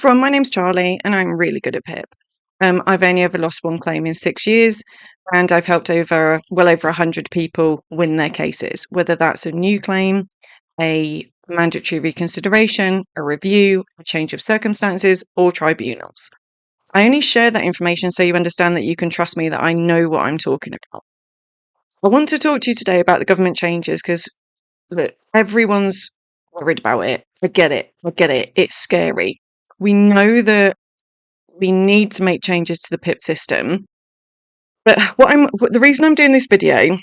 everyone, my name's Charlie and I'm really good at PIP. I've only ever lost one claim in 6 years and I've helped well over 100 people win their cases, whether that's a new claim, a mandatory reconsideration, a review, a change of circumstances, or tribunals. I only share that information so you understand that you can trust me, that I know what I'm talking about. I want to talk to you today about the government changes because, look, everyone's worried about it. I get it. It's scary. We know that we need to make changes to the PIP system. But the reason I'm doing this video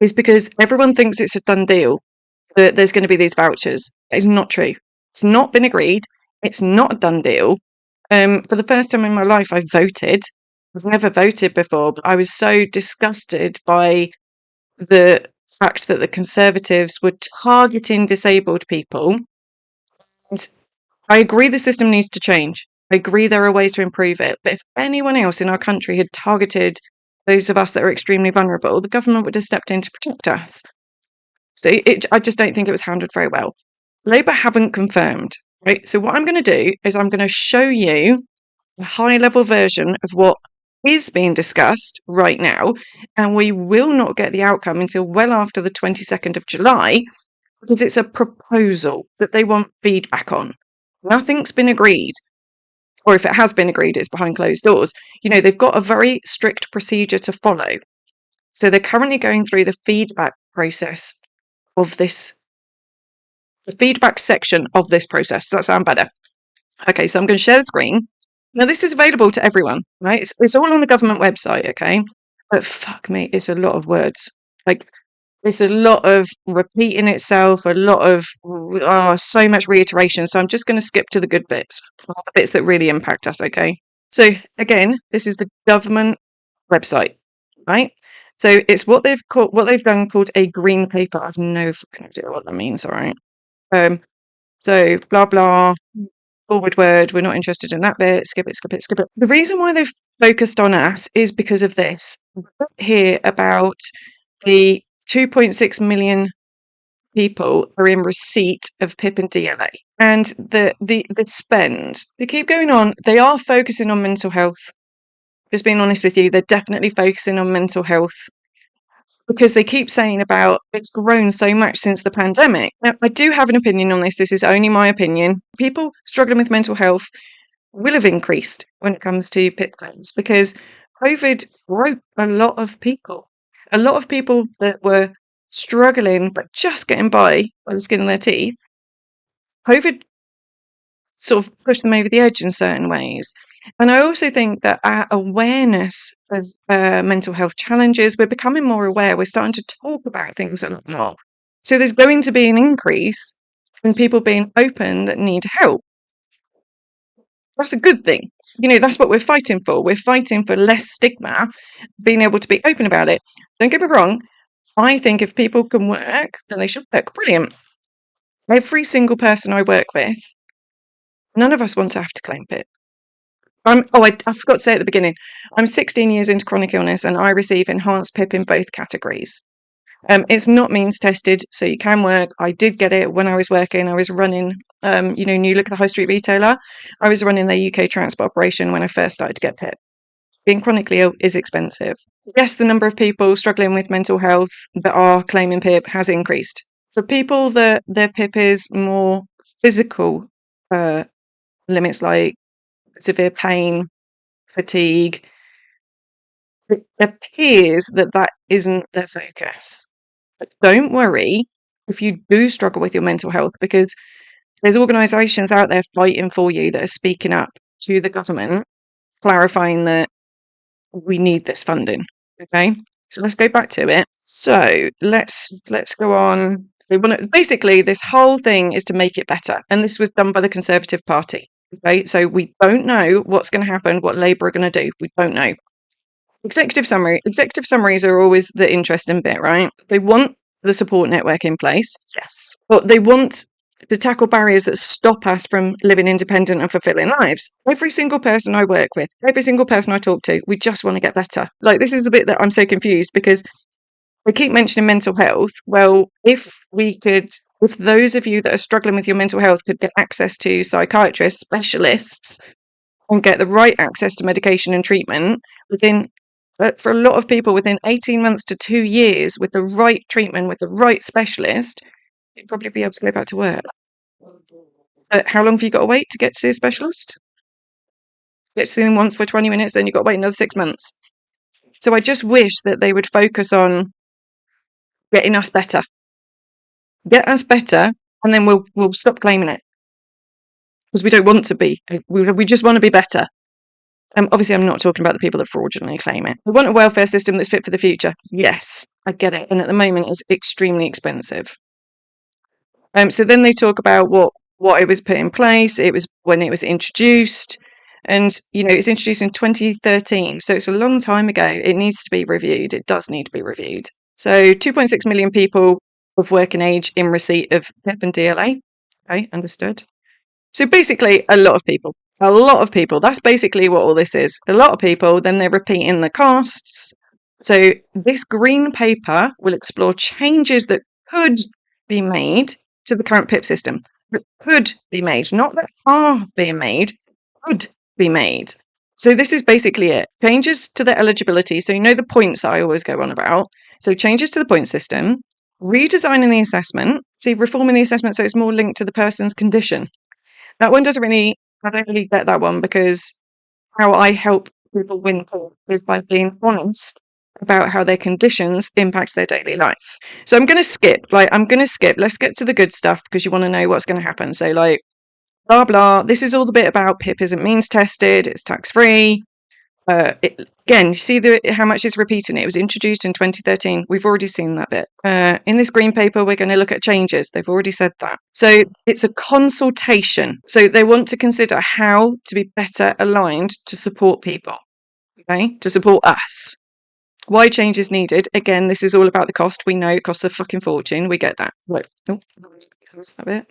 is because everyone thinks it's a done deal, that there's going to be these vouchers. It's not true. It's not been agreed. It's not a done deal. For the first time in my life, I voted. I've never voted before, but I was so disgusted by the fact that the Conservatives were targeting disabled people. And I agree the system needs to change. I agree there are ways to improve it. But if anyone else in our country had targeted those of us that are extremely vulnerable, the government would have stepped in to protect us. So I just don't think it was handled very well. Labour haven't confirmed. Right? So what I'm going to do is I'm going to show you a high-level version of what is being discussed right now, and we will not get the outcome until well after the 22nd of July, because it's a proposal that they want feedback on. Nothing's been agreed, or if it has been agreed, it's behind closed doors. You know, they've got a very strict procedure to follow. So they're currently going through the feedback process of this, the feedback section of this process. Does that sound better? Okay, so I'm going to share the screen. Now, this is available to everyone, right? It's all on the government website, okay? But fuck me, it's a lot of words. Like, it's a lot of repeating itself, a lot of so much reiteration. So I'm just going to skip to the good bits, the bits that really impact us, okay? So again, this is the government website, right? So it's what they've done called a green paper. I've no fucking idea what that means, all right? So blah blah. Forward word, we're not interested in that bit, skip it. The reason why they've focused on us is because of this. Here about the 2.6 million people are in receipt of PIP and DLA. And the spend, they keep going on. They are focusing on mental health. Just being honest with you, they're definitely focusing on mental health, because they keep saying about it's grown so much since the pandemic. Now, I do have an opinion on this. This is only my opinion. People struggling with mental health will have increased when it comes to PIP claims, because COVID broke a lot of people. A lot of people that were struggling but just getting by the skin of their teeth, COVID sort of pushed them over the edge in certain ways. And I also think that our awareness of mental health challenges, we're becoming more aware. We're starting to talk about things a lot more. So there's going to be an increase in people being open that need help. That's a good thing. You know, that's what we're fighting for. We're fighting for less stigma, being able to be open about it. Don't get me wrong. I think if people can work, then they should work. Brilliant. Every single person I work with, none of us want to have to claim PIP. I forgot to say at the beginning, I'm 16 years into chronic illness and I receive enhanced PIP in both categories. It's not means tested, so you can work. I did get it when I was working. I was running, New Look, the high street retailer. I was running their UK transport operation when I first started to get PIP. Being chronically ill is expensive. Yes, the number of people struggling with mental health that are claiming PIP has increased. For people that their PIP is more physical limits, like severe pain, fatigue, it appears that isn't their focus. But don't worry if you do struggle with your mental health, because there's organisations out there fighting for you that are speaking up to the government, clarifying that we need this funding. Okay, so let's go back to it. So let's go on. They want to, basically, this whole thing is to make it better, and this was done by the Conservative Party. Okay, so we don't know what's going to happen, what Labour are going to do. We don't know. Executive summaries are always the interesting bit, right? They want the support network in place, yes, but they want to tackle barriers that stop us from living independent and fulfilling lives. Every single person I work with, every single person I talk to, we just want to get better. Like, this is the bit that I'm so confused, because they keep mentioning mental health. Well, if we could If those of you that are struggling with your mental health could get access to psychiatrists, specialists, and get the right access to medication and treatment for a lot of people, within 18 months to 2 years, with the right treatment, with the right specialist, you'd probably be able to go back to work. But how long have you got to wait to get to see a specialist? Get to see them once for 20 minutes, then you've got to wait another 6 months. So I just wish that they would focus on getting us better. Get us better, and then we'll stop claiming it. Because we don't want to be. We just want to be better. Obviously, I'm not talking about the people that fraudulently claim it. We want a welfare system that's fit for the future. Yes, I get it. And at the moment, it's extremely expensive. So then they talk about what it was put in place. It was when it was introduced. And, it's introduced in 2013. So it's a long time ago. It needs to be reviewed. It does need to be reviewed. So 2.6 million people of working age in receipt of PIP and DLA. Okay, understood. So basically, a lot of people. A lot of people. That's basically what all this is. A lot of people, then they're repeating the costs. So this green paper will explore changes that could be made to the current PIP system. That could be made, not that are being made, could be made. So this is basically it. Changes to the eligibility. So the points that I always go on about. So changes to the point system, redesigning the assessment. See, reforming the assessment so it's more linked to the person's condition. That one I don't really get that one, because how I help people win is by being honest about how their conditions impact their daily life. So I'm going to skip. Let's get to the good stuff, because you want to know what's going to happen. So blah, blah. This is all the bit about PIP isn't means tested. It's tax free. Again, you see how much it's repeating. It was introduced in 2013. We've already seen that bit. In this green paper, we're going to look at changes. They've already said that. So it's a consultation. So they want to consider how to be better aligned to support people, okay, to support us. Why change is needed. Again, this is all about the cost. We know it costs a fucking fortune. We get that.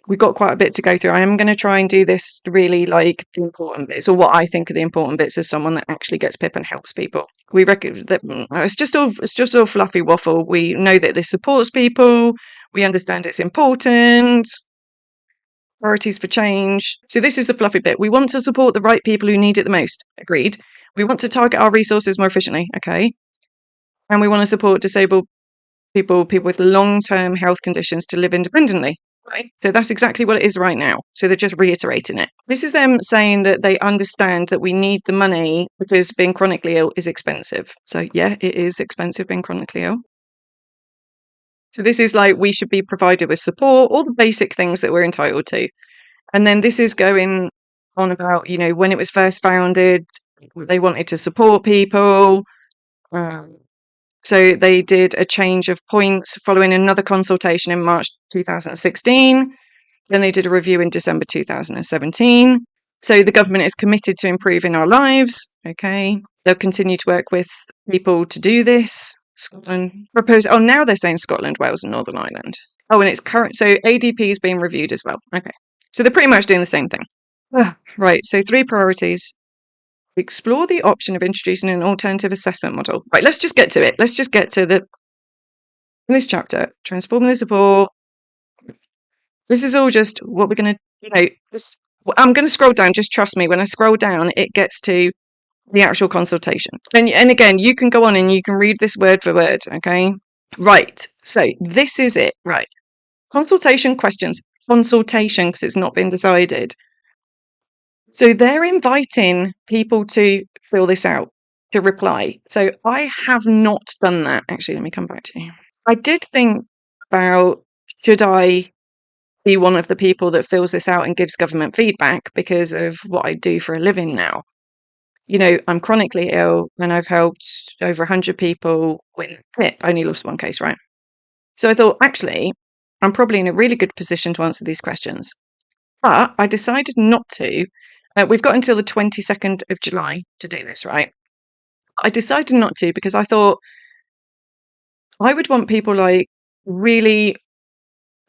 We've got quite a bit to go through. I am going to try and do this really the important bits, or what I think are the important bits, as someone that actually gets PIP and helps people. We reckon that it's just all fluffy waffle. We know that this supports people. We understand it's important. Priorities for change. So this is the fluffy bit. We want to support the right people who need it the most. Agreed. We want to target our resources more efficiently. Okay. And we want to support disabled people with long-term health conditions to live independently. Right. So that's exactly what it is right now. So they're just reiterating it. This is them saying that they understand that we need the money because being chronically ill is expensive. So yeah, it is expensive being chronically ill. So this is we should be provided with support, all the basic things that we're entitled to. And then this is going on about, when it was first founded, they wanted to support people. So they did a change of points following another consultation in March 2016. Then they did a review in December 2017. So the government is committed to improving our lives. Okay. They'll continue to work with people to do this. Scotland proposed. Oh, now they're saying Scotland, Wales, and Northern Ireland. Oh, and it's current. So ADP is being reviewed as well. Okay. So they're pretty much doing the same thing. Right. So 3 priorities. Explore the option of introducing an alternative assessment model. Right, let's just get to it. Let's just get to in this chapter, transforming the support. This is all just what we're going to, I'm going to scroll down. Just trust me. When I scroll down, it gets to the actual consultation. And again, you can go on and you can read this word for word. Okay. Right. So this is it. Right. Consultation questions. Consultation, because it's not been decided. So they're inviting people to fill this out, to reply. So I have not done that. Actually, let me come back to you. I did think about, should I be one of the people that fills this out and gives government feedback, because of what I do for a living now. I'm chronically ill and I've helped over 100 people win PIP. Only lost one case, right? So I thought, actually, I'm probably in a really good position to answer these questions. But I decided not to. We've got until the 22nd of July to do this, right? I decided not to because I thought I would want people really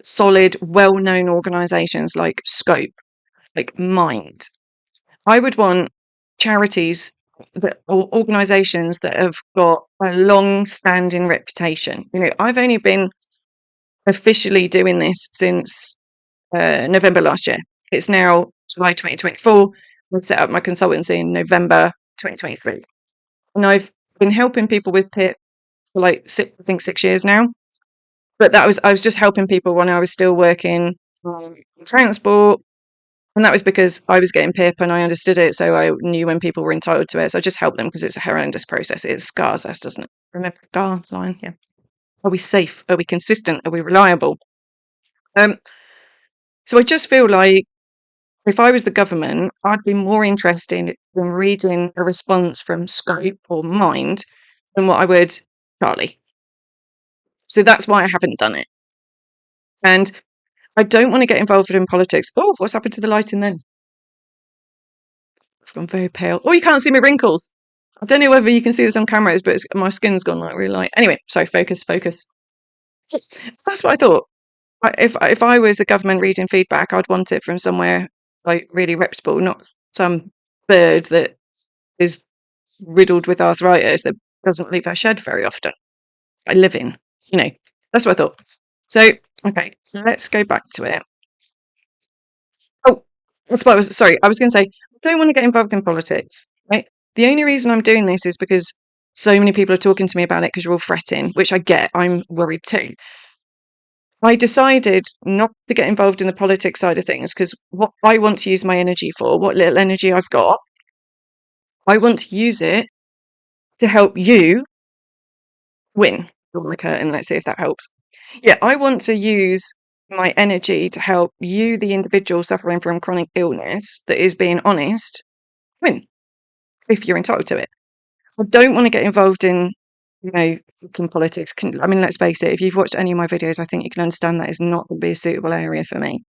solid, well-known organisations like Scope, like Mind. I would want charities or organisations that have got a long-standing reputation. I've only been officially doing this since November last year. It's now July 2024. I set up my consultancy in November 2023. And I've been helping people with PIP for like 6 years now. But I was just helping people when I was still working in transport. And that was because I was getting PIP and I understood it. So I knew when people were entitled to it. So I just helped them because it's a horrendous process. It scars us, doesn't it? Remember SCAR line? Yeah. Are we safe? Are we consistent? Are we reliable? So I just feel like if I was the government, I'd be more interested in reading a response from Scope or Mind than what I would Charlie. So that's why I haven't done it. And I don't want to get involved in politics. Oh, what's happened to the lighting then? I've gone very pale. Oh, you can't see my wrinkles. I don't know whether you can see this on cameras, but my skin's gone like really light. Anyway, sorry, focus. That's what I thought. If I was a government reading feedback, I'd want it from somewhere like really reputable, not some bird that is riddled with arthritis that doesn't leave her shed very often. I live in, that's what I thought. So, okay, let's go back to it. Oh, that's what I was going to say, I don't want to get involved in politics, right? The only reason I'm doing this is because so many people are talking to me about it because you're all fretting, which I get. I'm worried too. I decided not to get involved in the politics side of things because what I want to use my energy for, what little energy I've got, I want to use it to help you win. Draw the curtain, let's see if that helps. Yeah, I want to use my energy to help you, the individual suffering from chronic illness that is being honest, win if you're entitled to it. I don't want to get involved in, fucking politics. I mean, let's face it, if you've watched any of my videos, I think you can understand that is not going to be a suitable area for me.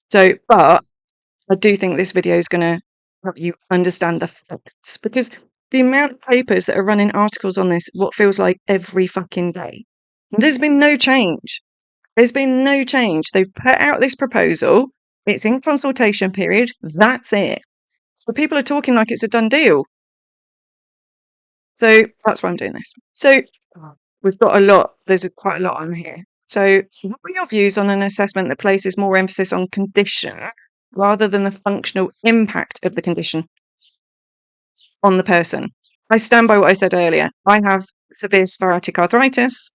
So, but I do think this video is going to help you understand the facts because the amount of papers that are running articles on this, what feels like every fucking day, there's been no change. There's been no change. They've put out this proposal. It's in consultation period. That's it. But people are talking like it's a done deal. So that's why I'm doing this. So we've got a lot. There's quite a lot on here. So what are your views on an assessment that places more emphasis on condition rather than the functional impact of the condition on the person? I stand by what I said earlier. I have severe psoriatic arthritis.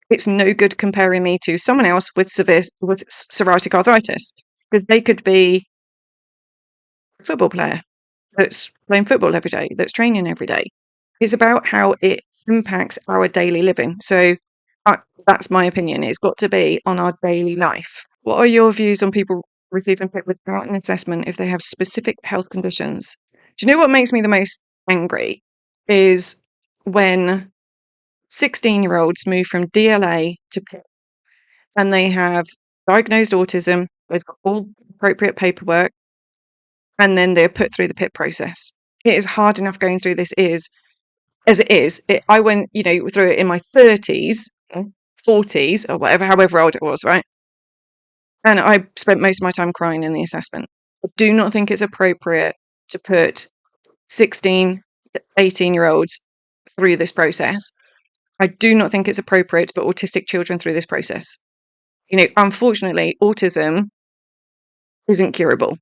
It's no good comparing me to someone else with psoriatic arthritis because they could be a football player that's playing football every day, that's training every day. It's about how it impacts our daily living. So that's my opinion. It's got to be on our daily life. What are your views on people receiving PIP without an assessment if they have specific health conditions? Do you know what makes me the most angry is when 16-year-olds move from DLA to PIP and they have diagnosed autism, they've got all appropriate paperwork, and then they're put through the PIP process. It is hard enough going through this as it is. I went, through it in my 30s, 40s, or whatever, however old it was, right? And I spent most of my time crying in the assessment. I do not think it's appropriate to put 16, 18-year-olds through this process. I do not think it's appropriate to put autistic children through this process. Unfortunately, autism isn't curable.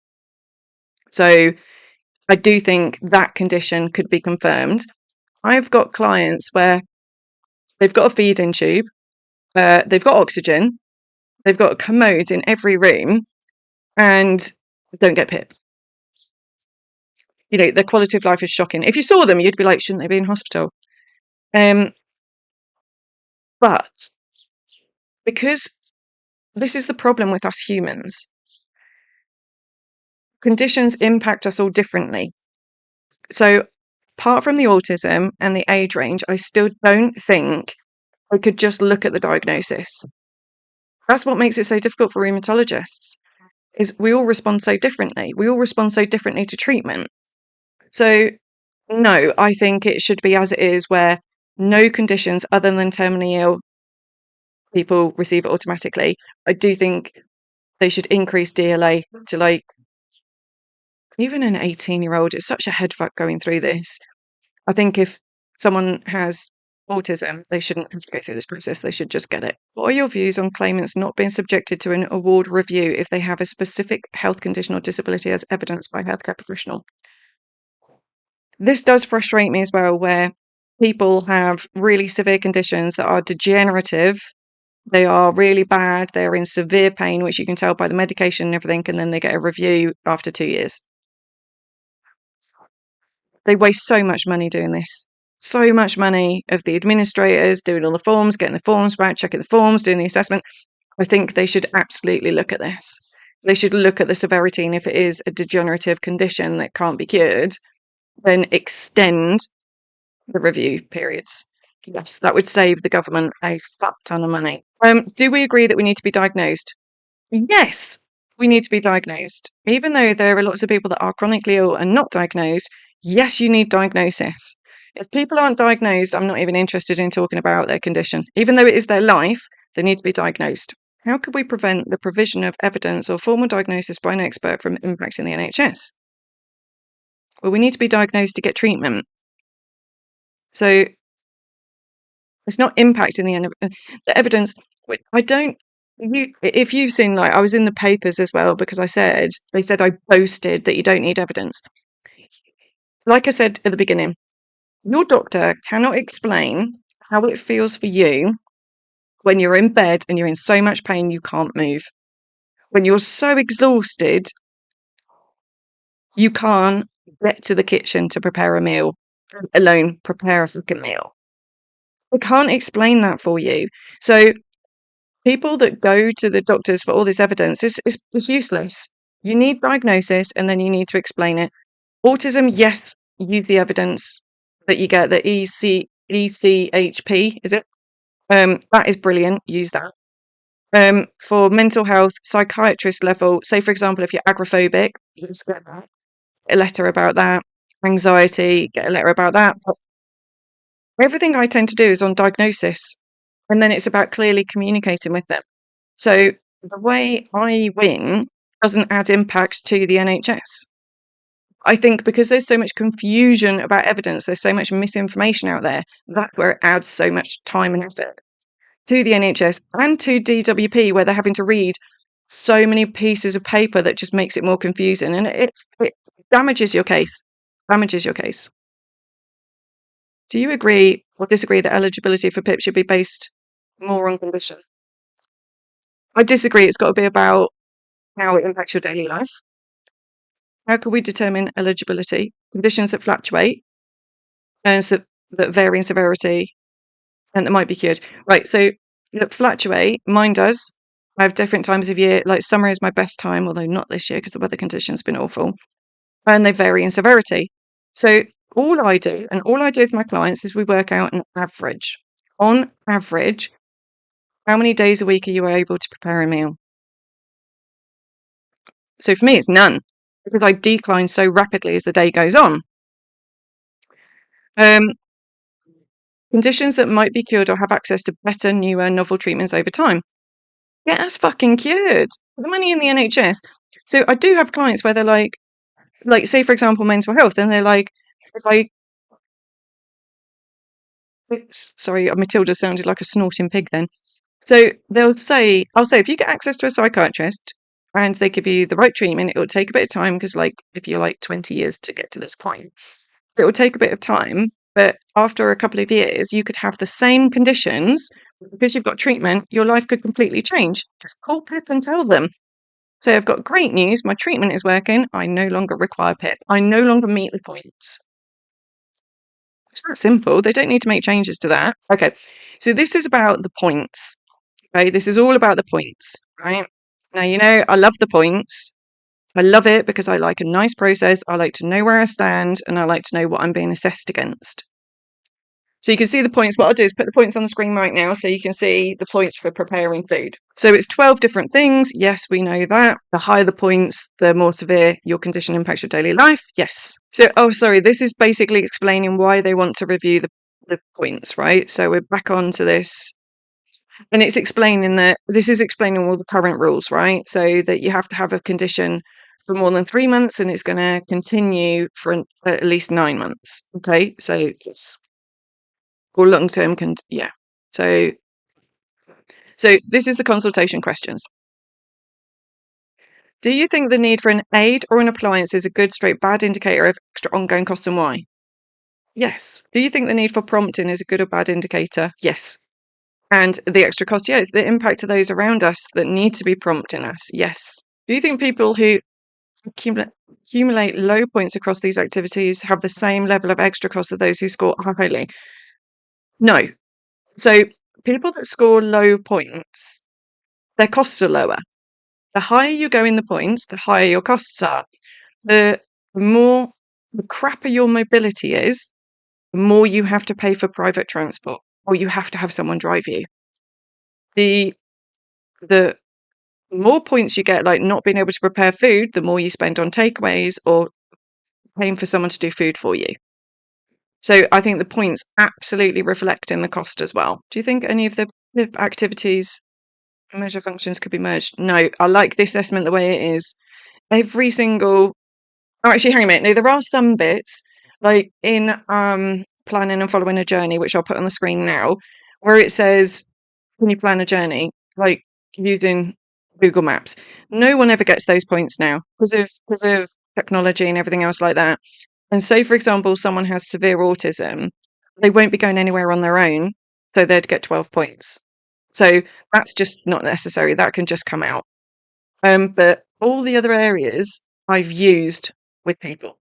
So I do think that condition could be confirmed. I've got clients where they've got a feeding tube, they've got oxygen, they've got a commode in every room, and don't get PIP. Their quality of life is shocking. If you saw them, you'd be like, shouldn't they be in hospital? But because this is the problem with us humans, conditions impact us all differently. So apart from the autism and the age range, I still don't think I could just look at the diagnosis. That's what makes it so difficult for rheumatologists, is we all respond so differently. We all respond so differently to treatment. So no, I think it should be as it is, where no conditions other than terminally ill people receive it automatically. I do think they should increase DLA to like even an 18-year-old. It's such a head fuck going through this. I think if someone has autism, they shouldn't have to go through this process. They should just get it. What are your views on claimants not being subjected to an award review if they have a specific health condition or disability as evidenced by a healthcare professional? This does frustrate me as well, where people have really severe conditions that are degenerative. They are really bad. They're in severe pain, which you can tell by the medication and everything, and then they get a review after 2 years. They waste so much money doing this. So much money of the administrators doing all the forms, getting the forms back, checking the forms, doing the assessment. I think they should absolutely look at this. They should look at the severity, and if it is a degenerative condition that can't be cured, then extend the review periods. Yes, that would save the government a fuck ton of money. Do we agree that we need to be diagnosed? Yes, we need to be diagnosed. Even though there are lots of people that are chronically ill and not diagnosed, yes, you need diagnosis. If people aren't diagnosed, I'm not even interested in talking about their condition. Even though it is their life, they need to be diagnosed. How could we prevent the provision of evidence or formal diagnosis by an expert from impacting the NHS? Well, we need to be diagnosed to get treatment. So it's not impacting the evidence. I don't. If you've seen, like, I was in the papers as well because they said I boasted that you don't need evidence. Like I said at the beginning, your doctor cannot explain how it feels for you when you're in bed and you're in so much pain you can't move. When you're so exhausted, you can't get to the kitchen to prepare a meal, let alone prepare a fucking meal. I can't explain that for you. So people that go to the doctors for all this evidence is useless. You need diagnosis and then you need to explain it. Autism, yes, use the evidence that you get, the ECHP, is it? That is brilliant. Use that. For mental health, psychiatrist level, say for example, if you're agoraphobic, just get that. A letter about that. Anxiety, get a letter about that. But everything I tend to do is on diagnosis, and then it's about clearly communicating with them. So the way I win doesn't add impact to the NHS. I think because there's so much confusion about evidence, there's so much misinformation out there, that's where it adds so much time and effort to the NHS and to DWP, where they're having to read so many pieces of paper that just makes it more confusing, and it damages your case. Damages your case. Do you agree or disagree that eligibility for PIP should be based more on condition? I disagree. It's got to be about how it impacts your daily life. How can we determine eligibility? Conditions that fluctuate and that vary in severity and that might be cured. Right, so look, fluctuate. Mine does. I have different times of year. Like summer is my best time, although not this year because the weather conditions have been awful. And they vary in severity. So all I do with my clients is we work out an average. On average, how many days a week are you able to prepare a meal? So for me, it's none because I decline so rapidly as the day goes on. Conditions that might be cured or have access to better, newer, novel treatments over time. Get us fucking cured. The money in the NHS. So I do have clients where they're like say for example mental health, and they're like, sorry, Matilda sounded like a snorting pig then. So I'll say if you get access to a psychiatrist and they give you the right treatment, it will take a bit of time because like if you're like 20 years to get to this point, it will take a bit of time. But after a couple of years, you could have the same conditions. Because you've got treatment, your life could completely change. Just call PIP and tell them. So I've got great news. My treatment is working. I no longer require PIP. I no longer meet the points. It's that simple. They don't need to make changes to that. Okay. So this is about the points. Okay. This is all about the points, right? Now, I love the points. I love it because I like a nice process. I like to know where I stand and I like to know what I'm being assessed against. So you can see the points. What I'll do is put the points on the screen right now so you can see the points for preparing food. So it's 12 different things. Yes, we know that. The higher the points, the more severe your condition impacts your daily life. Yes. So, this is basically explaining why they want to review the points, right? So we're back onto this. And it's explaining this is explaining all the current rules, right? So that you have to have a condition for more than 3 months and it's going to continue for at least 9 months. Okay. So yes. or long-term So this is the consultation questions. Do you think the need for an aid or an appliance is a good straight bad indicator of extra ongoing costs and why? Yes. Do you think the need for prompting is a good or bad indicator? Yes. And the extra cost, it's the impact of those around us that need to be prompting us. Yes. Do you think people who accumulate low points across these activities have the same level of extra cost as those who score highly? No. So people that score low points, their costs are lower. The higher you go in the points, the higher your costs are. The crapper your mobility is, the more you have to pay for private transport, or you have to have someone drive you. The more points you get, like not being able to prepare food, the more you spend on takeaways or paying for someone to do food for you. So I think the points absolutely reflect in the cost as well. Do you think any of the PIP activities and measure functions could be merged? No, I like the assessment the way it is. Every single actually, hang a minute. No, there are some bits, like in planning and following a journey, which I'll put on the screen now, where it says, can you plan a journey? Like using Google Maps. No one ever gets those points now because of technology and everything else like that. And so, for example, someone has severe autism, they won't be going anywhere on their own, so they'd get 12 points. So that's just not necessary. That can just come out. But all the other areas I've used with people.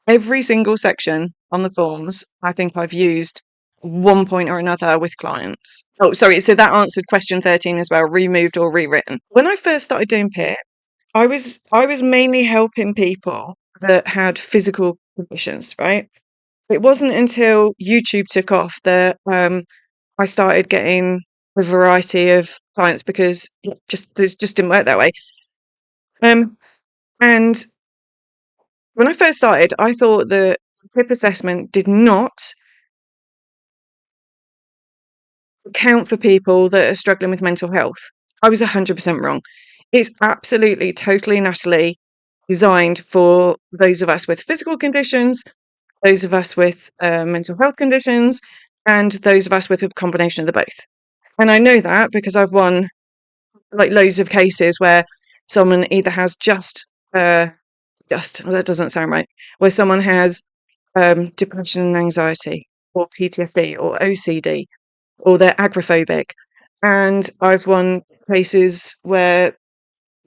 Every single section on the forms, I think I've used one point or another with clients. Oh, sorry. So that answered question 13 as well, removed or rewritten. When I first started doing PIP, I was mainly helping people that had physical conditions, right? It wasn't until YouTube took off that I started getting a variety of clients because it just didn't work that way. And when I first started, I thought the PIP assessment did not account for people that are struggling with mental health. I was 100% wrong. It's absolutely, totally and utterly designed for those of us with physical conditions, those of us with mental health conditions, and those of us with a combination of the both. And I know that because I've won like loads of cases where someone either has well, that doesn't sound right, where someone has depression and anxiety, or PTSD, or OCD, or they're agoraphobic. And I've won cases where,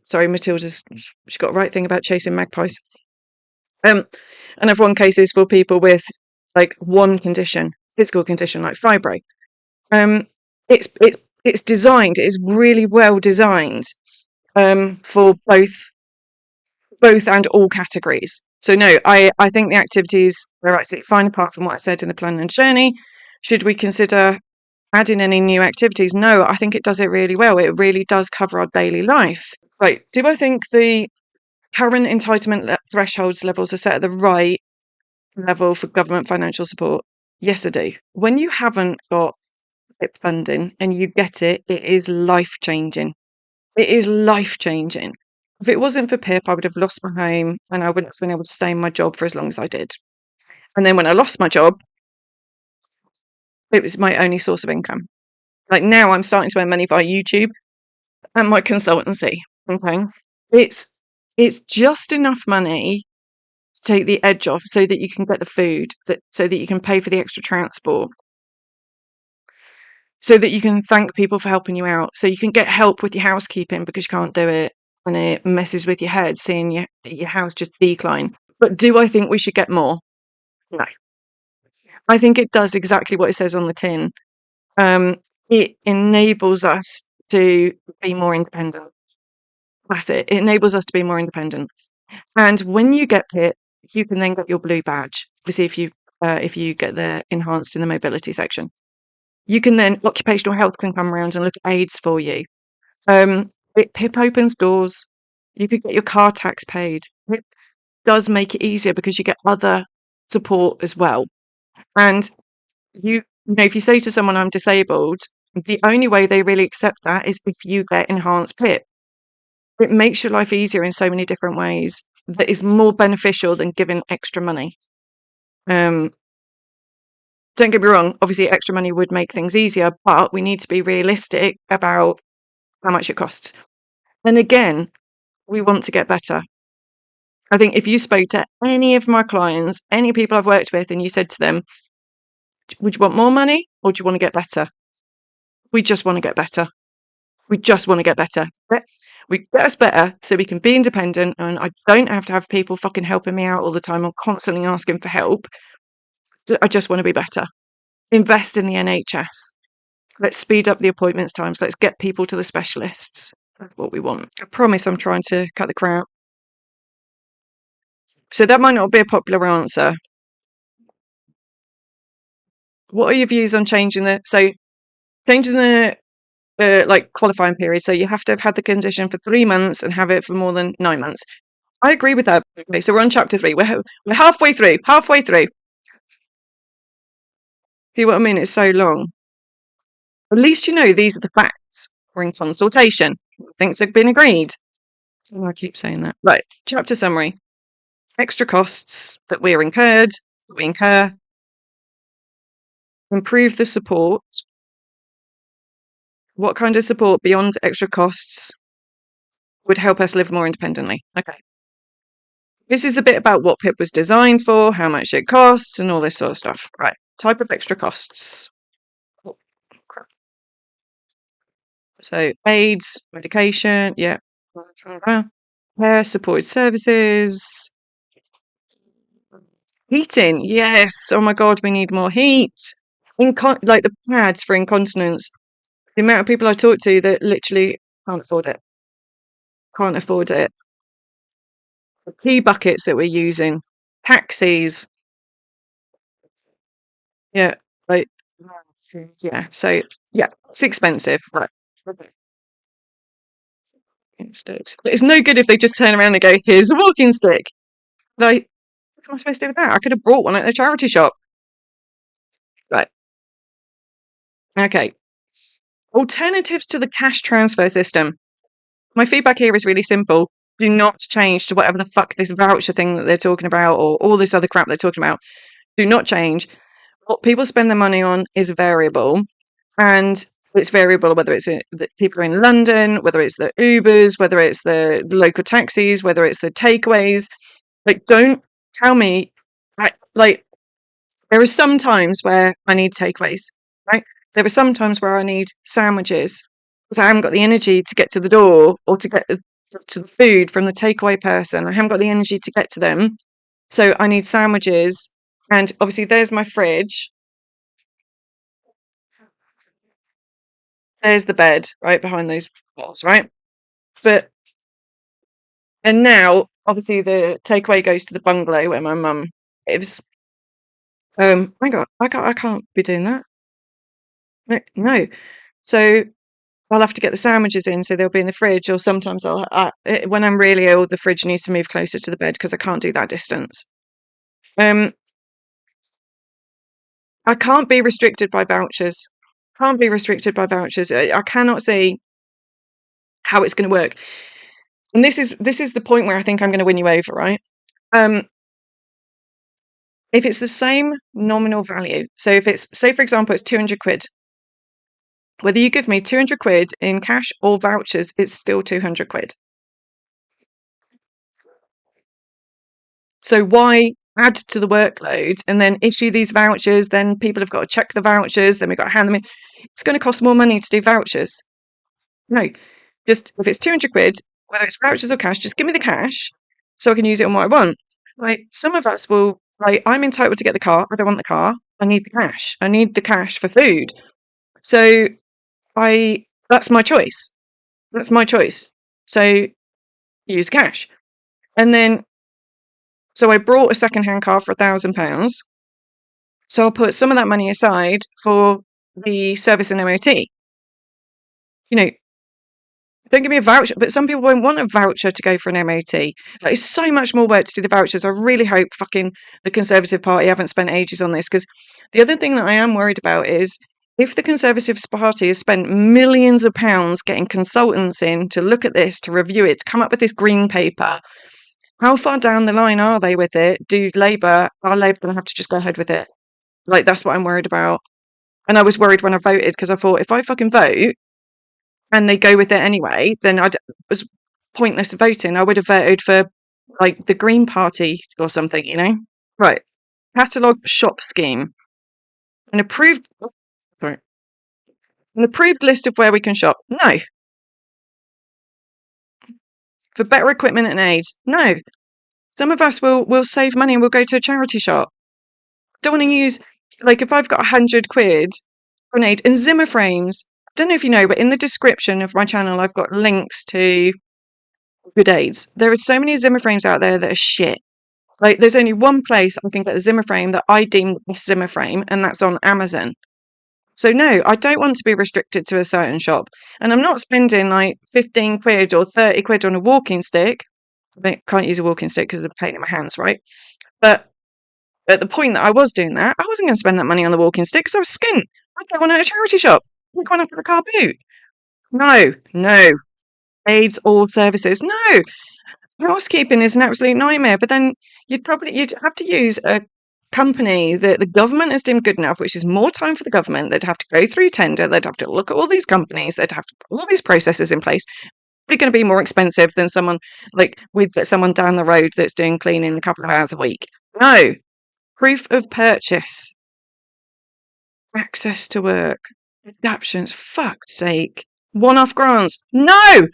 sorry, Matilda's she's got a right thing about chasing magpies. And I've won cases for people with like one condition, physical condition like fibro. It's designed. It is really well designed for both and all categories. So no, I think the activities are absolutely fine apart from what I said in the plan and journey. Should we consider adding any new activities? No, I think it does it really well. It really does cover our daily life. Right. Do I think the current entitlement thresholds levels are set at the right level for government financial support? Yes, I do. When you haven't got PIP funding and you get it, it is life-changing. It is life-changing. If it wasn't for PIP, I would have lost my home and I wouldn't have been able to stay in my job for as long as I did. And then when I lost my job, it was my only source of income. Like now I'm starting to earn money via YouTube and my consultancy. Okay. It's just enough money to take the edge off so that you can get the food, so that you can pay for the extra transport, so that you can thank people for helping you out, so you can get help with your housekeeping because you can't do it and it messes with your head seeing your house just decline. But do I think we should get more? No. I think it does exactly what it says on the tin. It enables us to be more independent. That's it. It enables us to be more independent. And when you get PIP, you can then get your blue badge. Obviously, if you get the enhanced in the mobility section, you can then occupational health can come around and look at aids for you. PIP opens doors. You could get your car tax paid. It does make it easier because you get other support as well. And you know, if you say to someone, I'm disabled, the only way they really accept that is if you get enhanced PIP. It makes your life easier in so many different ways that is more beneficial than giving extra money. don't get me wrong, obviously extra money would make things easier, but we need to be realistic about how much it costs. And again, we want to get better. I think if you spoke to any of my clients, any people I've worked with, and you said to them, would you want more money or do you want to get better? We just want to get better. We just want to get better. We get us better so we can be independent, and I don't have to have people fucking helping me out all the time. I'm constantly asking for help. I just want to be better. Invest in the NHS. Let's speed up the appointments times. Let's get people to the specialists. That's what we want. I promise I'm trying to cut the crap. So that might not be a popular answer. What are your views on changing the like qualifying period? So you have to have had the condition for 3 months and have it for more than 9 months. I agree with that. Okay, so we're on chapter 3. We're halfway through. Halfway through. See what I mean? It's so long. At least you know these are the facts. We're in consultation. Things have been agreed. Oh, I keep saying that. Right. Chapter summary. Extra costs that we incur. Improve the support. What kind of support beyond extra costs would help us live more independently? Okay. This is the bit about what PIP was designed for, how much it costs, and all this sort of stuff. Right. Type of extra costs. Oh, crap. So aids, medication, yeah. Care, supported services. Heating, yes. Oh my God, we need more heat. Like the pads for incontinence. The amount of people I talk to that literally can't afford it. Can't afford it. The tea buckets that we're using. Taxis. Yeah. Like, yeah. So, yeah, it's expensive. Right. Sticks. But it's no good if they just turn around and go, here's a walking stick. Like, what am I supposed to do with that? I could have brought one at the charity shop. Right. Okay. Alternatives to the cash transfer system. My feedback here is really simple. Do not change to whatever the fuck this voucher thing that they're talking about or all this other crap they're talking about. Do not change. What people spend their money on is variable. And it's variable whether it's the people are in London, whether it's the Ubers, whether it's the local taxis, whether it's the takeaways. Like, don't tell me, like, there are some times where I need takeaways, right? There are some times where I need sandwiches because I haven't got the energy to get to the door or to get to the food from the takeaway person. I haven't got the energy to get to them. So I need sandwiches. And obviously there's my fridge. There's the bed right behind those walls, right? And now obviously the takeaway goes to the bungalow where my mum lives. I can't be doing that. No. So I'll have to get the sandwiches in, so they'll be in the fridge. Or sometimes when I'm really ill, the fridge needs to move closer to the bed because I can't do that distance. I can't be restricted by vouchers. Can't be restricted by vouchers. I cannot see how it's going to work. And this is the point where I think I'm going to win you over, right? If it's the same nominal value, so if it's, say for example, it's 200 quid, whether you give me 200 quid in cash or vouchers, it's still 200 quid. So why add to the workload and then issue these vouchers? Then people have got to check the vouchers, then we've got to hand them in. It's going to cost more money to do vouchers. No, just if it's 200 quid, whether it's vouchers or cash, just give me the cash so I can use it on what I want. Like, some of us will, like, I'm entitled to get the car. I don't want the car. I need the cash. I need the cash for food. So that's my choice. That's my choice. So use cash. And then, so I brought a second-hand car for £1,000. So I'll put some of that money aside for the service and MOT. You know, don't give me a voucher, but some people won't want a voucher to go for an MOT. Like, it's so much more work to do the vouchers. I really hope fucking the Conservative Party haven't spent ages on this, because the other thing that I am worried about is if the Conservative Party has spent millions of pounds getting consultants in to look at this, to review it, to come up with this green paper, how far down the line are they with it? Are Labour going to have to just go ahead with it? Like, that's what I'm worried about. And I was worried when I voted because I thought if I fucking vote and they go with it anyway, then it was pointless voting. I would have voted for like the Green Party or something, you know? Right. Catalogue shop scheme. An approved sorry, an approved list of where we can shop. No. For better equipment and aids. No. Some of us will save money and we'll go to a charity shop. Don't want to use, like, if I've got £100 for an aid and Zimmer frames. I don't know if you know, but in the description of my channel, I've got links to good aids. There are so many Zimmer frames out there that are shit. Like, there's only one place I can get a Zimmer frame that I deem the best Zimmer frame, and that's on Amazon. So no, I don't want to be restricted to a certain shop. And I'm not spending like £15 or £30 on a walking stick. I can't use a walking stick because of the pain in my hands, right? But at the point that I was doing that, I wasn't going to spend that money on the walking stick because I was skint. I'd get one at a charity shop. I'd one up at a car boot. No. Aids or services. No. Housekeeping is an absolute nightmare. But then you'd have to use a company that the government has deemed good enough, which is more time for the government. They'd have to go through tender. They'd have to look at all these companies. They'd have to put all these processes in place. Probably going to be more expensive than someone like we've got someone down the road that's doing cleaning a couple of hours a week. No. Proof of purchase. Access to work. Adaptions. Fuck's sake. One-off grants. No.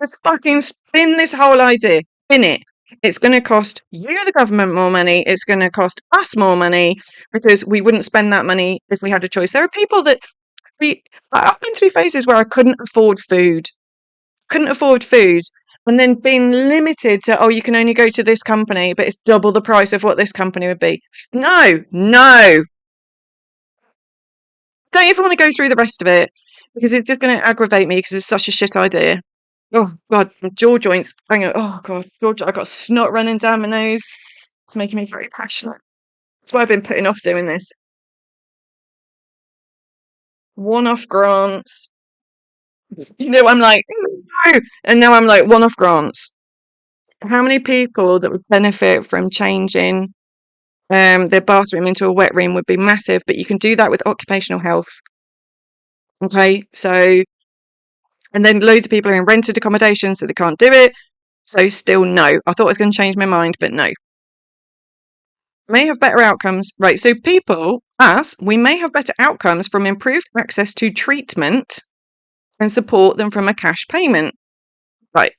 Just fucking spin this whole idea. Spin it. It's going to cost you, the government, more money. It's going to cost us more money because we wouldn't spend that money if we had a choice. There are people that I've been through phases where I couldn't afford food. And then being limited to, oh, you can only go to this company, but it's double the price of what this company would be. No. Don't even want to go through the rest of it because it's just going to aggravate me because it's such a shit idea. Oh, God, my jaw joints. Hang on. Oh, God, I got snot running down my nose. It's making me very passionate. That's why I've been putting off doing this. One-off grants. You know, I'm like, no. And now I'm like, one-off grants. How many people that would benefit from changing their bathroom into a wet room would be massive, but you can do that with occupational health. Okay, so, and then loads of people are in rented accommodation, so they can't do it. So still no. I thought I was going to change my mind, but no. May have better outcomes. Right, so we may have better outcomes from improved access to treatment and support than from a cash payment. Right.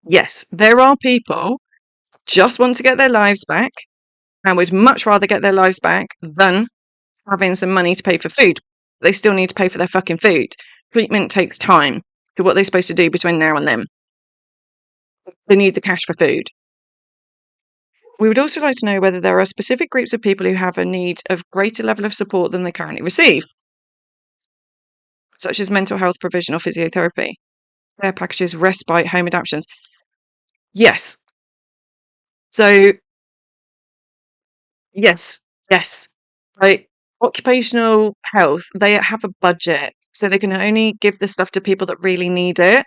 Yes, there are people just want to get their lives back and would much rather get their lives back than having some money to pay for food. They still need to pay for their fucking food. Treatment takes time. So what they're supposed to do between now and then. They need the cash for food. We would also like to know whether there are specific groups of people who have a need of greater level of support than they currently receive, such as mental health provision or physiotherapy, care packages, respite, home adaptations. Yes. So, yes. Like, occupational health, they have a budget, so they can only give the stuff to people that really need it.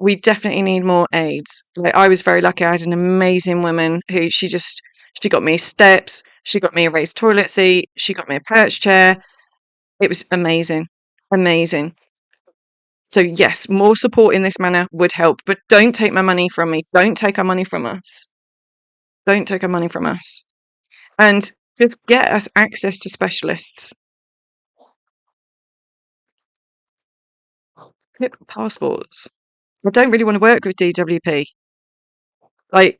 We definitely need more aids. Like, I was very lucky. I had an amazing woman who she got me steps, she got me a raised toilet seat, she got me a perch chair. It was amazing. So yes, more support in this manner would help, but don't take my money from me. Don't take our money from us. And just get us access to specialists. PIP passports. I don't really want to work with DWP. Like,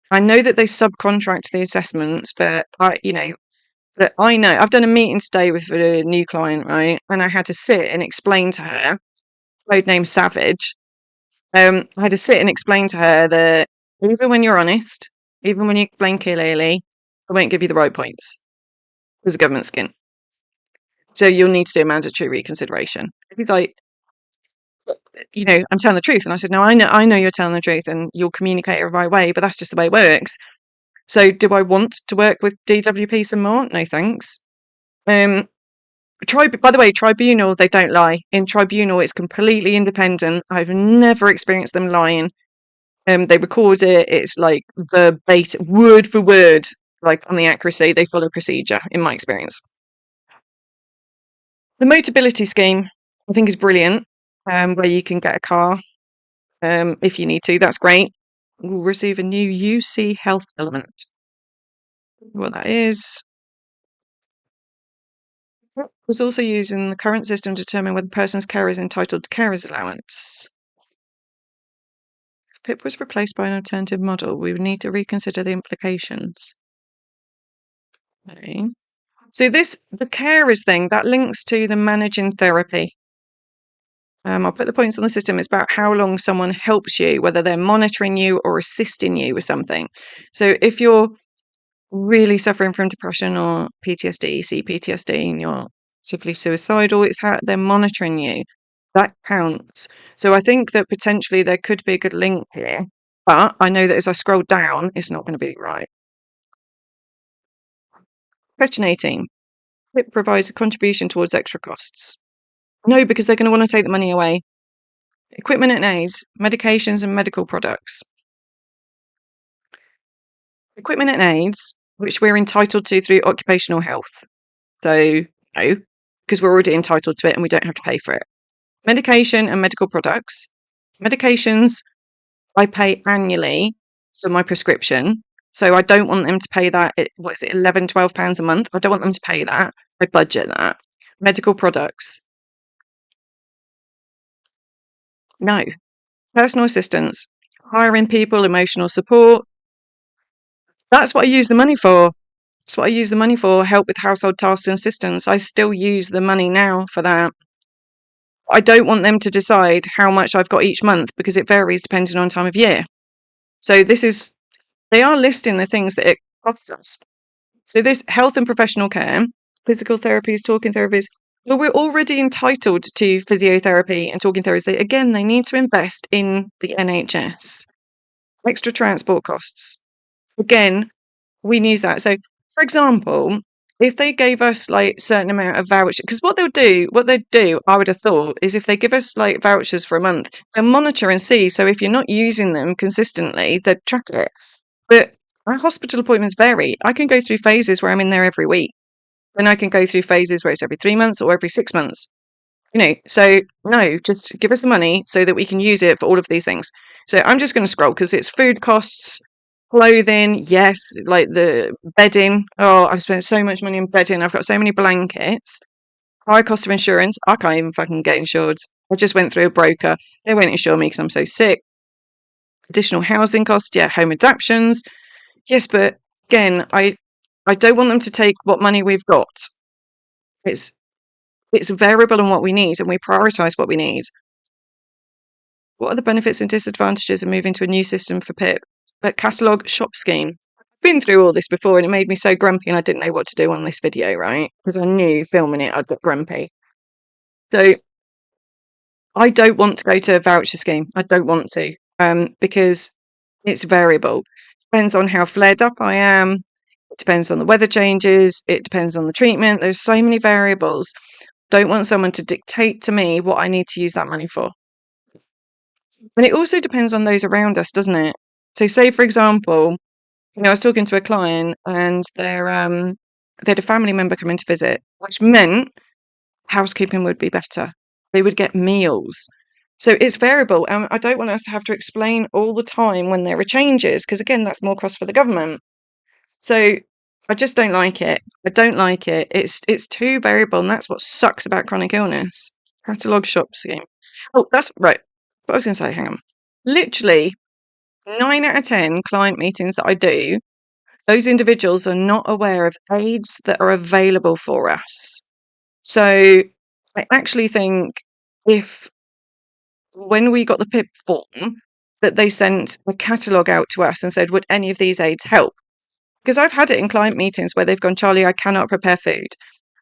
I know that they subcontract the assessments, but I know I've done a meeting today with a new client, right? And I had to sit and explain to her, code name Savage. I had to sit and explain to her that even when you're honest, even when you explain clearly, I won't give you the right points because of government skin. So you'll need to do a mandatory reconsideration. He's like, I'm telling the truth. And I said, no, I know you're telling the truth and you'll communicate it the right way, but that's just the way it works. So do I want to work with DWP some more? No, thanks. By the way, tribunal, they don't lie. In tribunal, it's completely independent. I've never experienced them lying. They record it. It's like verbatim, word for word. like on the accuracy, they follow procedure, in my experience. The Motability scheme, I think, is brilliant, where you can get a car if you need to. That's great. We'll receive a new UC health element. What that is. Was also used in the current system to determine whether the person's carer is entitled to carer's allowance. If PIP was replaced by an alternative model, we would need to reconsider the implications. Okay. So the carers thing, that links to the managing therapy. I'll put the points on the system. It's about how long someone helps you, whether they're monitoring you or assisting you with something. So if you're really suffering from depression or PTSD, CPTSD, and you're actively suicidal, it's how they're monitoring you. That counts. So I think that potentially there could be a good link here, but I know that as I scroll down, it's not going to be right. Question 18. PIP provides a contribution towards extra costs. No, because they're going to want to take the money away. Equipment and aids, medications and medical products. Equipment and aids, which we're entitled to through occupational health. So, no, because we're already entitled to it and we don't have to pay for it. Medication and medical products. Medications, I pay annually for my prescription. So I don't want them to pay that. What is it, £11, £12 a month? I don't want them to pay that. I budget that. Medical products. No. Personal assistance, hiring people, emotional support. That's what I use the money for. That's what I use the money for. Help with household tasks and assistance. I still use the money now for that. I don't want them to decide how much I've got each month because it varies depending on time of year. So they are listing the things that it costs us. So this health and professional care, physical therapies, talking therapies, well, we're already entitled to physiotherapy and talking therapies. Again, they need to invest in the NHS. Extra transport costs. Again, we use that. So, for example, if they gave us like certain amount of vouchers, because what they'd do, I would have thought, is if they give us like vouchers for a month, they'll monitor and see. So if you're not using them consistently, they'd track it. But our hospital appointments vary. I can go through phases where I'm in there every week. Then I can go through phases where it's every 3 months or every 6 months. So no, just give us the money so that we can use it for all of these things. So I'm just going to scroll because it's food costs, clothing, yes, like the bedding. Oh, I've spent so much money on bedding. I've got so many blankets. High cost of insurance. I can't even fucking get insured. I just went through a broker. They won't insure me because I'm so sick. Additional housing costs. Yeah, home adaptations. Yes, but again, I don't want them to take what money we've got. It's variable in what we need and we prioritise what we need. What are the benefits and disadvantages of moving to a new system for PIP? But catalogue shop scheme. I've been through all this before and it made me so grumpy and I didn't know what to do on this video, right? Because I knew filming it I'd get grumpy. So I don't want to go to a voucher scheme. I don't want to because it's variable. Depends on how flared up I am. It depends on the weather changes. It depends on the treatment. There's so many variables. Don't want someone to dictate to me what I need to use that money for. And it also depends on those around us, doesn't it? So say, for example, I was talking to a client and they had a family member come in to visit, which meant housekeeping would be better. They would get meals. So it's variable. And I don't want us to have to explain all the time when there are changes, because again, that's more cost for the government. So I just don't like it. I don't like it. It's too variable, and that's what sucks about chronic illness. Catalogue shop scheme. Oh, that's right. What I was going to say, hang on. Literally, 9 out of 10 client meetings that I do, those individuals are not aware of aids that are available for us. So I actually think when we got the PIP form, that they sent a catalogue out to us and said, would any of these aids help? Because I've had it in client meetings where they've gone, Charlie, I cannot prepare food.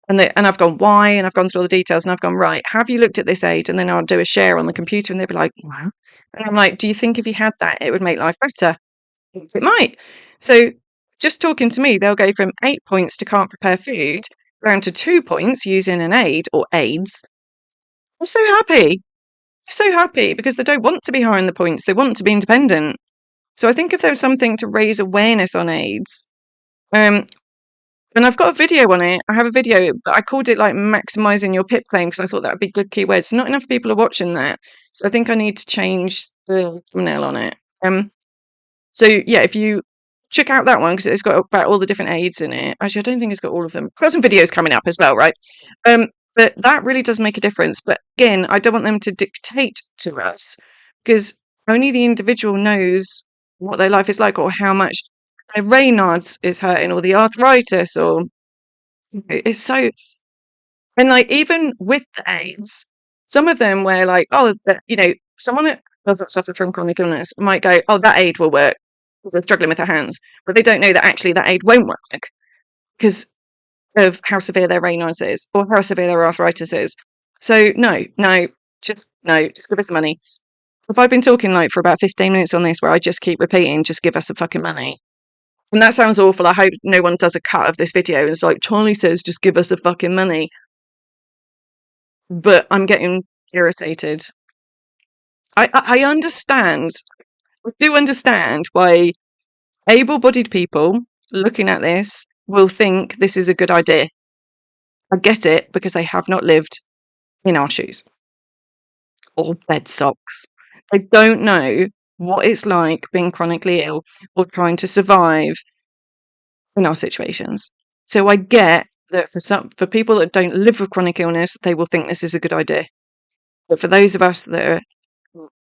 And I've gone, why? And I've gone through all the details and I've gone, right, have you looked at this aid? And then I'll do a share on the computer and they'll be like, wow. And I'm like, do you think if you had that, it would make life better? It might. So just talking to me, they'll go from 8 points to can't prepare food down to 2 points using an aid or aids. I'm so happy. So happy because they don't want to be high in the points. They want to be independent. So I think if there was something to raise awareness on aids, Um, and I've got a video on it. I have a video, but I called it like maximizing your PIP claim because I thought that would be good keywords. Not enough people are watching that, so I think I need to change the thumbnail on it. So yeah, if you check out that one because it's got about all the different aids in it. Actually, I don't think it's got all of them. I've got some videos coming up as well, right? But that really does make a difference. But again, I don't want them to dictate to us because only the individual knows what their life is like or how much their Raynaud's is hurting or the arthritis or it's so. And like even with the aids, some of them where like, oh, someone that doesn't suffer from chronic illness might go, oh, that aid will work because they're struggling with their hands, but they don't know that actually that aid won't work because of how severe their Raynaud's is or how severe their arthritis is. So just give us the money. If I've been talking like for about 15 minutes on this where I just keep repeating, just give us the fucking money. And that sounds awful. I hope no one does a cut of this video and it's like, Charlie says, just give us the fucking money. But I'm getting irritated. I understand. I do understand why able-bodied people looking at this will think this is a good idea. I get it because they have not lived in our shoes or bed socks. They don't know what it's like being chronically ill or trying to survive in our situations. So I get that for people that don't live with chronic illness, they will think this is a good idea. But for those of us that are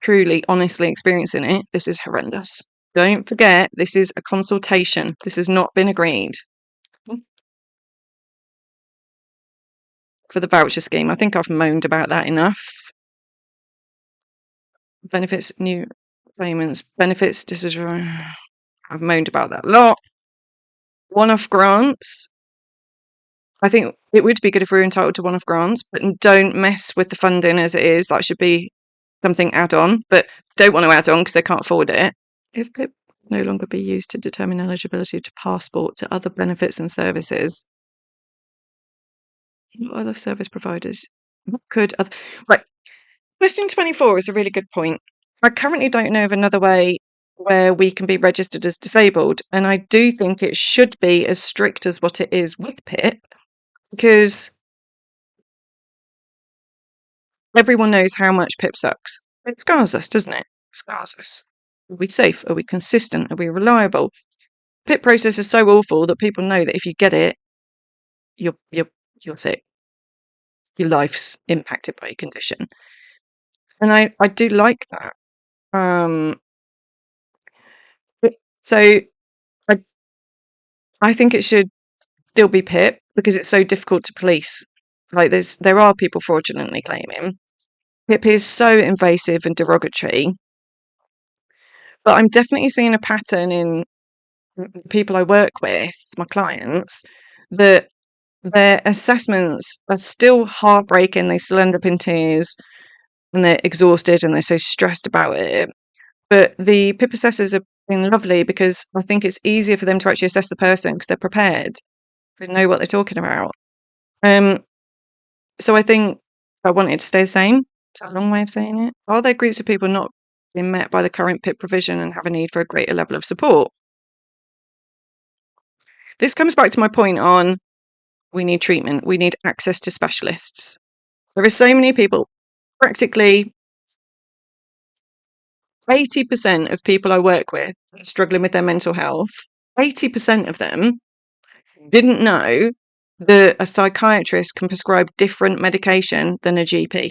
truly, honestly experiencing it, this is horrendous. Don't forget, this is a consultation. This has not been agreed. For the voucher scheme, I think I've moaned about that enough. Benefits, new payments, benefits, I've moaned about that a lot. One-off grants. I think it would be good if we were entitled to one-off grants, but don't mess with the funding as it is. That should be something add-on, but don't want to add on because they can't afford it. If PIP no longer be used to determine eligibility to passport to other benefits and services, what other service providers could other, right? Question 24 is a really good point. I currently don't know of another way where we can be registered as disabled, and I do think it should be as strict as what it is with PIP because everyone knows how much PIP sucks. It scars us, doesn't it? It scars us. Are we safe? Are we consistent? Are we reliable? PIP process is so awful that people know that if you get it, you're sick. Your life's impacted by your condition. And I do like that. So I think it should still be PIP because it's so difficult to police. Like there are people fraudulently claiming. PIP is so invasive and derogatory. But I'm definitely seeing a pattern in the people I work with, my clients, that their assessments are still heartbreaking. They still end up in tears and they're exhausted and they're so stressed about it. But the PIP assessors have been lovely because I think it's easier for them to actually assess the person because they're prepared. They know what they're talking about. So I think I want it to stay the same. Is that a long way of saying it? Are there groups of people not being met by the current PIP provision and have a need for a greater level of support? This comes back to my point on we need treatment. We need access to specialists. There are so many people, practically 80% of people I work with struggling with their mental health, 80% of them didn't know that a psychiatrist can prescribe different medication than a GP.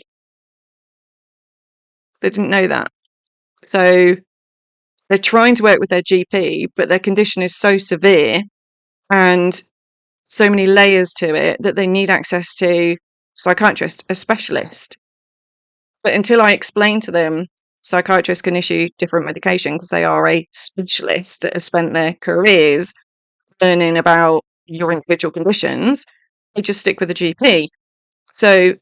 They didn't know that. So they're trying to work with their GP, but their condition is so severe and so many layers to it that they need access to a psychiatrist, a specialist. But until I explain to them, psychiatrists can issue different medication because they are a specialist that has spent their careers learning about your individual conditions, they just stick with the GP. So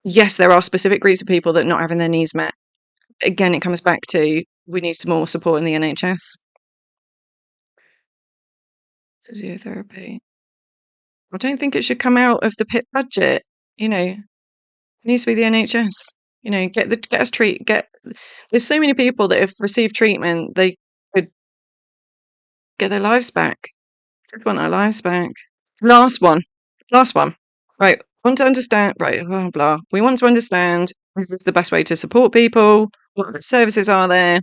yes, there are specific groups of people that are not having their needs met. Again, it comes back to we need some more support in the NHS. Physiotherapy. I don't think it should come out of the PIP budget. It needs to be the NHS. Get us treat. There's so many people that have received treatment. They could Get their lives back. Just want our lives back. Last one. Last one. Right. Want to understand. Right. Blah, blah. We want to understand, is this the best way to support people? What services are there?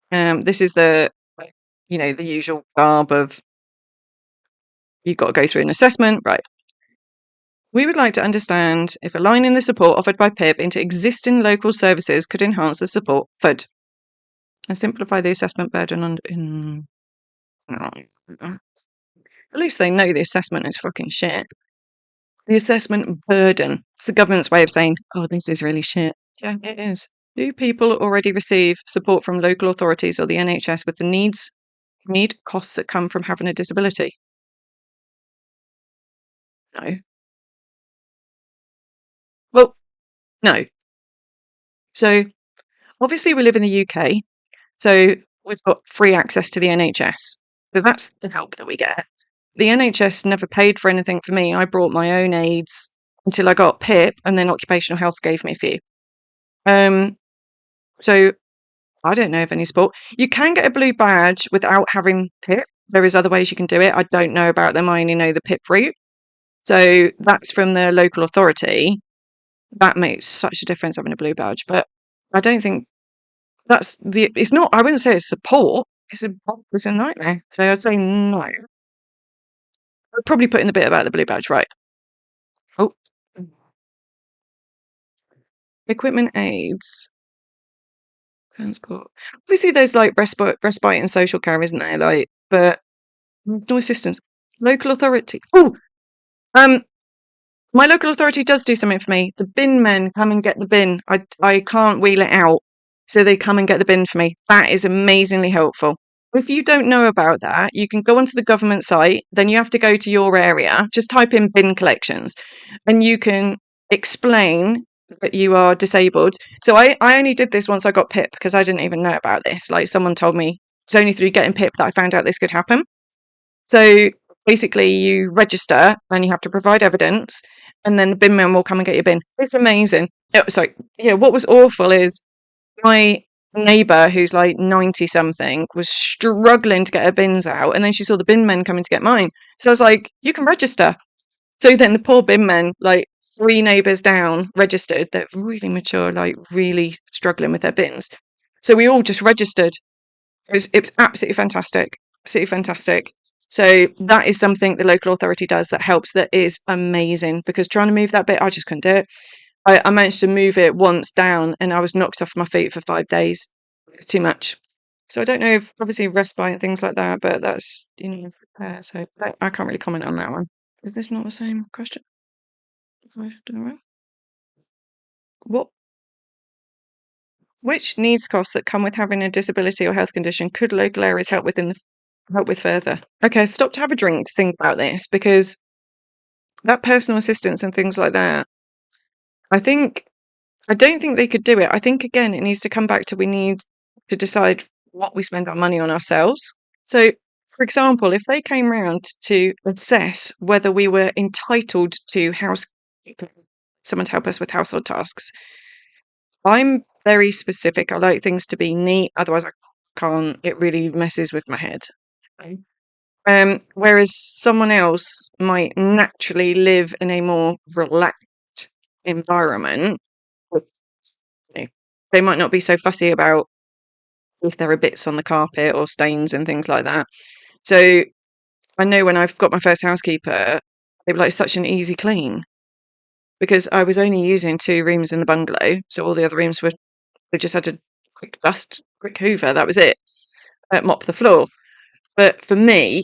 This is the usual garb of you've got to go through an assessment. Right. We would like to understand if aligning the support offered by PIP into existing local services could enhance the support offered and simplify the assessment burden at least they know the assessment is fucking shit. The assessment burden. It's the government's way of saying, oh, this is really shit. Yeah, it is. Do people already receive support from local authorities or the NHS with the need costs that come from having a disability? No. Well, no. So obviously we live in the UK, so we've got free access to the NHS. So that's the help that we get. The NHS never paid for anything for me. I brought my own aids until I got PIP, and then occupational health gave me a few. So I don't know of any support. You can get a blue badge without having PIP. There is other ways you can do it. I don't know about them. I only know the PIP route. So that's from the local authority. That makes such a difference having a blue badge. But I don't think it's not, I wouldn't say it's support. It's a nightmare. So I'd say no. I'd probably put in the bit about the blue badge, right? Oh, equipment aids. Transport. Obviously, there's like respite and social care, isn't there? Like, but no assistance. Local authority. Oh, my local authority does do something for me. The bin men come and get the bin. I can't wheel it out, so they come and get the bin for me. That is amazingly helpful. If you don't know about that, you can go onto the government site. Then you have to go to your area. Just type in bin collections, and you can explain that you are disabled. So I only did this once I got PIP because I didn't even know about this. Like someone told me it's only through getting PIP that I found out this could happen. So basically you register and you have to provide evidence and then the bin man will come and get your bin. It's amazing. Oh, sorry. Yeah, what was awful is my neighbour who's like 90 something was struggling to get her bins out and then she saw the bin men coming to get mine. So I was like, you can register. So then the poor bin men, like 3 neighbours down, registered. They're really mature, like really struggling with their bins. So we all just registered. It was absolutely fantastic. Absolutely fantastic. So that is something the local authority does that helps, that is amazing, because trying to move that bit, I just couldn't do it. I managed to move it once down and I was knocked off my feet for 5 days. It's too much. So I don't know if obviously respite and things like that, but that's, so I can't really comment on that one. Is this not the same question? What? Which needs costs that come with having a disability or health condition could local areas help with further? Okay, stop to have a drink to think about this, because that personal assistance and things like that, I don't think they could do it. I think again it needs to come back to, we need to decide what we spend our money on ourselves. So for example, if they came round to assess whether we were entitled to someone to help us with household tasks, I'm very specific. I like things to be neat, otherwise I can't. It really messes with my head. Whereas someone else might naturally live in a more relaxed environment. They might not be so fussy about if there are bits on the carpet or stains and things like that. So I know when I've got my first housekeeper, they were like such an easy clean, because I was only using 2 rooms in the bungalow, so all the other rooms they just had to quick hoover, that was it, mop the floor. But for me,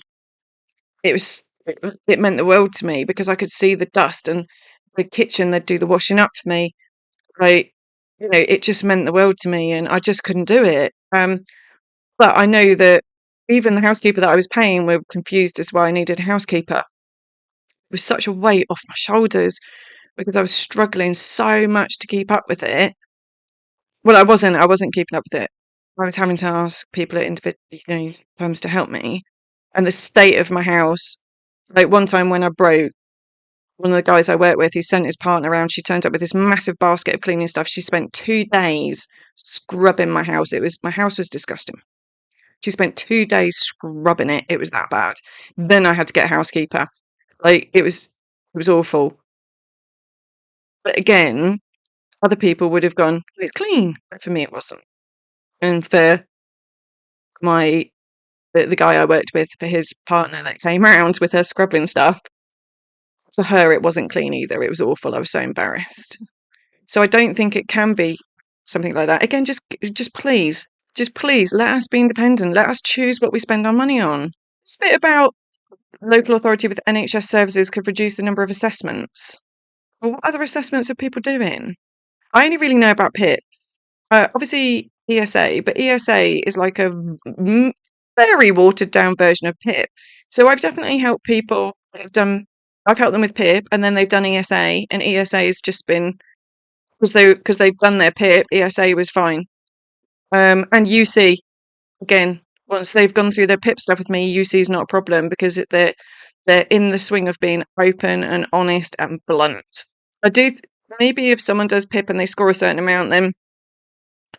it meant the world to me, because I could see the dust, and the kitchen, they'd do the washing up for me. Like, it just meant the world to me, and I just couldn't do it. But I know that even the housekeeper that I was paying were confused as why I needed a housekeeper. It was such a weight off my shoulders, because I was struggling so much to keep up with it. Well, I wasn't keeping up with it. I was having to ask people at individual firms to help me. And the state of my house, like one time when I broke, one of the guys I work with, he sent his partner around. She turned up with this massive basket of cleaning stuff. She spent 2 days scrubbing my house. My house was disgusting. She spent 2 days scrubbing it. It was that bad. Then I had to get a housekeeper. Like, it was awful. But again, other people would have gone, "It's clean." But for me, it wasn't. And for my the guy I worked with, for his partner that came round with her scrubbing stuff, for her, it wasn't clean either. It was awful. I was so embarrassed. So I don't think it can be something like that. Again, just please let us be independent. Let us choose what we spend our money on. This bit about local authority with NHS services could reduce the number of assessments. Well, what other assessments are people doing? I only really know about PIP. Obviously ESA, but ESA is like a very watered down version of PIP. So I've definitely helped people that have done. I've helped them with PIP, and then they've done ESA, and ESA has just been because they've done their PIP. ESA was fine, and UC again. Once they've gone through their PIP stuff with me, UC is not a problem because they're in the swing of being open and honest and blunt. I do maybe if someone does PIP and they score a certain amount, then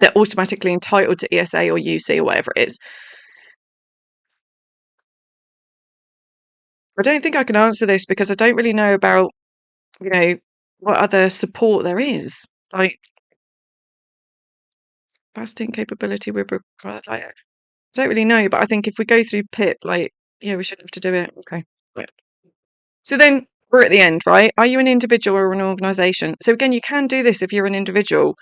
they're automatically entitled to ESA or UC or whatever it is. I don't think I can answer this because I don't really know about, what other support there is. Like fasting capability with required. Like, I don't really know, but I think if we go through PIP, like, yeah, we should have to do it. Okay. Right. So then we're at the end, right? Are you an individual or an organisation? So again, you can do this if you're an individual,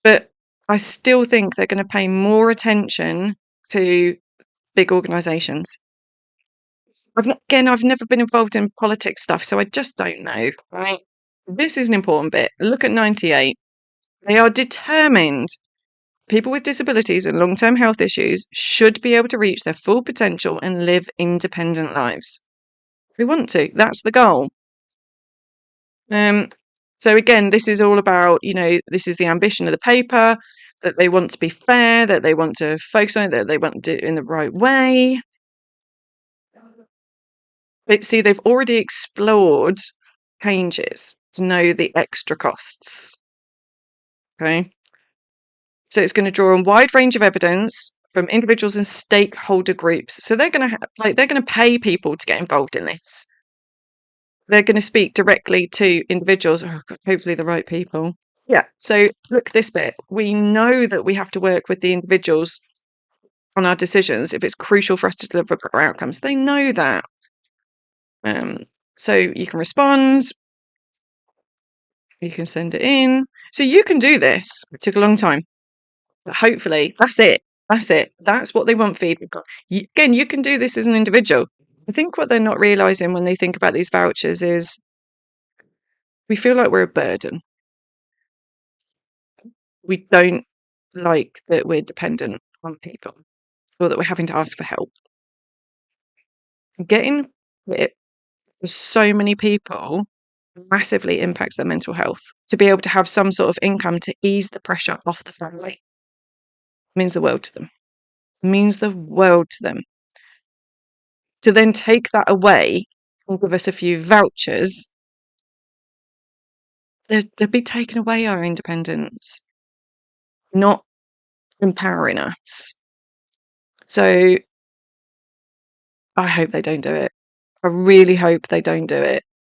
but I still think they're going to pay more attention to big organisations. I've never been involved in politics stuff, so I just don't know, right? This is an important bit. Look at 98. They are determined people with disabilities and long-term health issues should be able to reach their full potential and live independent lives. They want to. That's the goal. So again, this is all about, this is the ambition of the paper, that they want to be fair, that they want to focus on it, that they want to do it in the right way. They've already explored changes to know the extra costs. Okay. So it's going to draw on a wide range of evidence from individuals and stakeholder groups. So they're going to they're going to pay people to get involved in this. They're going to speak directly to individuals, hopefully the right people. Yeah. So look, this bit. We know that we have to work with the individuals on our decisions if it's crucial for us to deliver better outcomes. They know that. So you can respond. You can send it in. So you can do this. It took a long time. But hopefully, that's it. That's it. That's what they want feedback on. Again, you can do this as an individual. I think what they're not realising when they think about these vouchers is we feel like we're a burden. We don't like that we're dependent on people or that we're having to ask for help. Getting it for so many people massively impacts their mental health. To be able to have some sort of income to ease the pressure off the family means the world to them. Means the world to them. To then take that away and give us a few vouchers, they'd be taking away our independence, not empowering us. So I hope they don't do it. I really hope they don't do it.